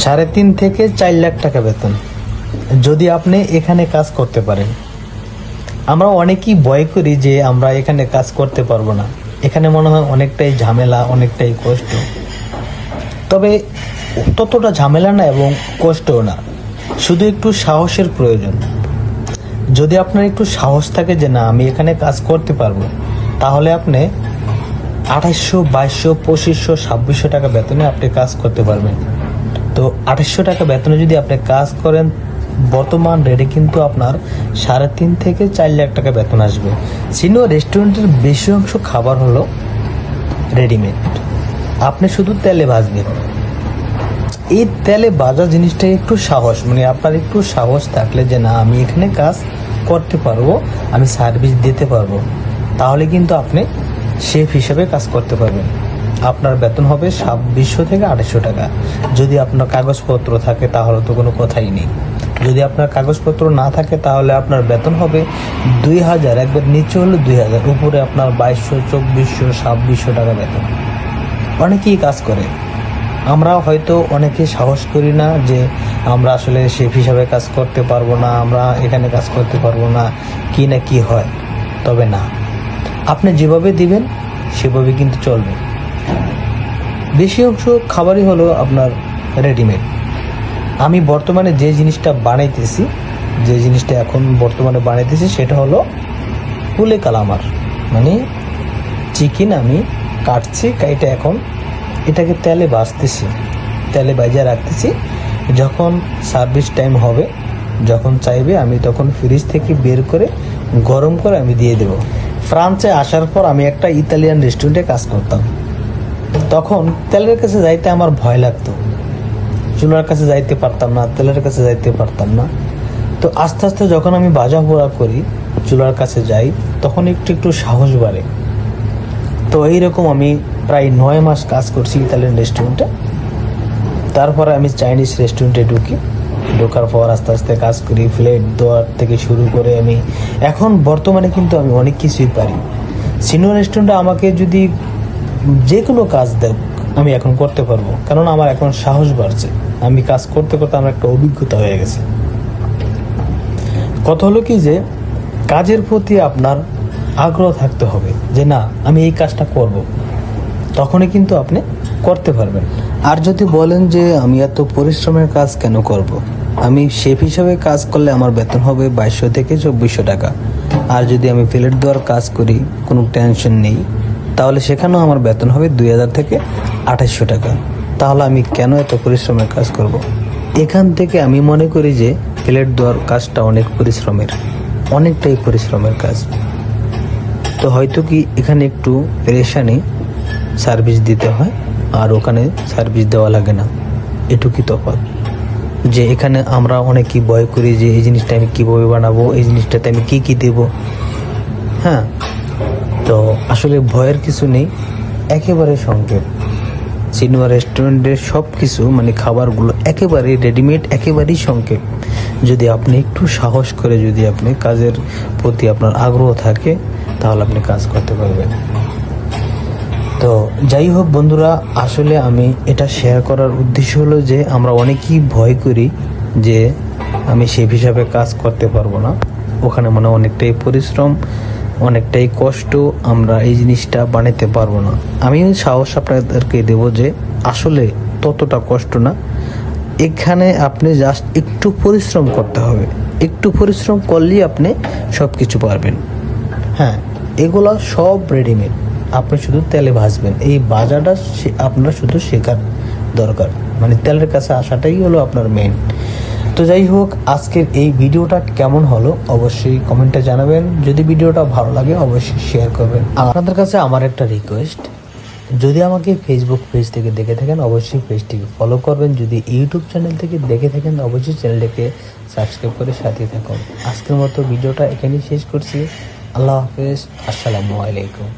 3.5 থেকে 4 লাখ টাকা বেতন যদি আপনি এখানে কাজ করতে পারেন। আমরা অনেকেই ভয় করি যে আমরা এখানে কাজ করতে পারবো না, এখানে মনে হয় অনেকটাই ঝামেলা, অনেকটাই কষ্ট। তবে ততটা ঝামেলা না এবং কষ্টও না, শুধু একটু সাহসের প্রয়োজন। যদি আপনার একটু সাহস থাকে যে না আমি এখানে কাজ করতে পারবো, তাহলে আপনি 2800, 2200, 2500, 2600 টাকা বেতনে আপনি কাজ করতে পারবেন। তো 2800 টাকা বেতনে যদি আপনি কাজ করেন, বর্তমান রেটে কিন্তু আপনার 3.5 থেকে 4 লাখ টাকা বেতন আসবে। সিনো রেস্টুরেন্টের বেশি অংশ খাবার হলো রেডিমেড, আপনি শুধু তেলে ভাজবেন। এই তেলে ভাজা জিনিসটা একটু সাহস, মানে আপনার একটু সাহস থাকলে যে না আমি এখানে কাজ করতে পারবো, আমি সার্ভিস দিতে পারবো, তাহলে কিন্তু আপনি শেফ হিসেবে কাজ করতে পারবেন। আপনার বেতন হবে 2600 থেকে 2800 টাকা। যদি আপনার কাগজপত্র থাকে তাহলে তো কোনো কথাই নেই। যদি আপনার কাগজপত্র না থাকে তাহলে আপনার বেতন হবে 2000, একবার নিচে হলো 2000, উপরে আপনার 2200, 2400, 2600 টাকা বেতন। অনেকেই কাজ করে, আমরা হয়তো অনেকে সাহস করি না যে আমরা আসলে শেফ হিসাবে কাজ করতে পারবো না, আমরা এখানে কাজ করতে পারবো না, কি না কি হয়। তবে না, আপনি যেভাবে দিবেন সেভাবে কিন্তু চলবে। বেশি অংশ খাবারই হলো আপনার রেডিমেড। আমি বর্তমানে যে জিনিসটা বানাইতেছি, যে জিনিসটা এখন বর্তমানে বানাইতেছি সেটা হলো পুলে কালামার, মানে চিকেন আমি কাটছি, কাইটা এখন এটাকে তেলে ভাজতেছি, তেলে ভাজিয়ে রাখতেছি। যখন সার্ভিস টাইম হবে, যখন চাইবে আমি তখন ফ্রিজ থেকে বের করে গরম করে আমি দিয়ে দেব। ফ্রান্সে আসার পর আমি একটা ইতালিয়ান রেস্টুরেন্টে কাজ করতাম। তখন তেলের কাছে যাইতে আমার ভয় লাগতো, চুলার কাছে যাইতে পারতাম না, তেলের কাছে যাইতে পারতাম না। তো আস্তে আস্তে যখন আমি ভাজা পোড়া করি, চুলার কাছে যাই, তখন একটু একটু সাহস বাড়ে। তো এইরকম আমি প্রায় 9 মাস কাজ করছি ইতালিয়ান রেস্টুরেন্টে। তারপরে আমি চাইনিজ রেস্টুরেন্টে ঢোকার পর আস্তে আস্তে কাজ করি, প্লেট দেওয়ার থেকে শুরু করে আমি এখন বর্তমানে কিন্তু আমি অনেক কিছুই পারি। সিনিয়র রেস্টুরেন্টে আমাকে যদি যে কোনো কাজ দেব আমি এখন করতে পারবো, কারণ আমার এখন সাহস বাড়ছে। আমি কাজ করতে করতে আমার একটা অভিজ্ঞতা হয়ে গেছে। কথা হলো কি যে কাজের প্রতি আপনার আগ্রহ থাকতে হবে যে না আমি এই কাজটা করব, তখনই কিন্তু আপনি করতে পারবেন। আর যদি বলেন যে আমি এত পরিশ্রমের কাজ কেন করব, আমি শেফ হিসাবে কাজ করলে আমার বেতন হবে 2200 থেকে 2400 টাকা। আর যদি আমি প্লেট দেওয়ার কাজ করি, কোনো টেনশন নেই, তাহলে সেখানেও আমার বেতন হবে 2000 থেকে 2800 টাকা। তাহলে আমি কেন এত পরিশ্রমের কাজ করব? এখান থেকে আমি মনে করি যে প্লেট দেওয়ার কাজটা অনেক পরিশ্রমের, অনেকটাই পরিশ্রমের কাজ। তো হয়তো কি এখানে একটু পেরেশানি সার্ভিস দিতে হয়, আর ওখানে সার্ভিস দেওয়া লাগে না, এটুকুই তফাৎ। যে এখানে আমরা অনেকেই ভয় করি যে এই জিনিসটা আমি কীভাবে বানাবো, এই জিনিসটাতে আমি কী কী দেবো। হ্যাঁ, তো আসলে ভয়ের কিছু নেই, একেবারে সংক্ষেপ। সিনেমা রেস্টুরেন্টের সব কিছু মানে খাবারগুলো একেবারে রেডিমেড, একেবারেই সংক্ষেপ। যদি আপনি একটু সাহস করে, যদি আপনি কাজের প্রতি আপনার আগ্রহ থাকে, তাহলে আপনি কাজ করতে পারবেন। তো যাই হোক বন্ধুরা, আসলে আমি এটা শেয়ার করার উদ্দেশ্য হলো যে আমরা অনেকেই ভয় করি যে আমি শেফ হিসাবে কাজ করতে পারবো না, ওখানে মানে অনেকটাই পরিশ্রম, অনেকটাই কষ্ট, আমরা এই জিনিসটা বানাতে পারবো না। আমি সাহস আপনাদেরকে দেব যে আসলে ততটা কষ্ট না। এখানে আপনি জাস্ট একটু পরিশ্রম করতে হবে, একটু পরিশ্রম করলেই আপনি সব কিছু পারবেন। হ্যাঁ, এগুলো সব রেডিমেড, আপনি শুধু তেলে ভাজবেন। এই ভাজাটা আপনার শুধু শেখার দরকার, মানে তেলের কাছে আসাটাই হলো আপনার মেন। তো যাই হোক, আজকের এই ভিডিওটা কেমন হলো অবশ্যই কমেন্টে জানাবেন। যদি ভিডিওটা ভালো লাগে অবশ্যই শেয়ার করবেন। আপনাদের কাছে আমার একটা রিকোয়েস্ট, যদি আমাকে ফেসবুক পেজ থেকে দেখে থাকেন অবশ্যই পেজটিকে ফলো করবেন। যদি ইউটিউব চ্যানেল থেকে দেখে থাকেন অবশ্যই চ্যানেলটিকে সাবস্ক্রাইব করে সাথে থাকুন। আজকের মতো ভিডিওটা এখানেই শেষ করছি। আল্লাহ হাফেজ, আসসালামু আলাইকুম।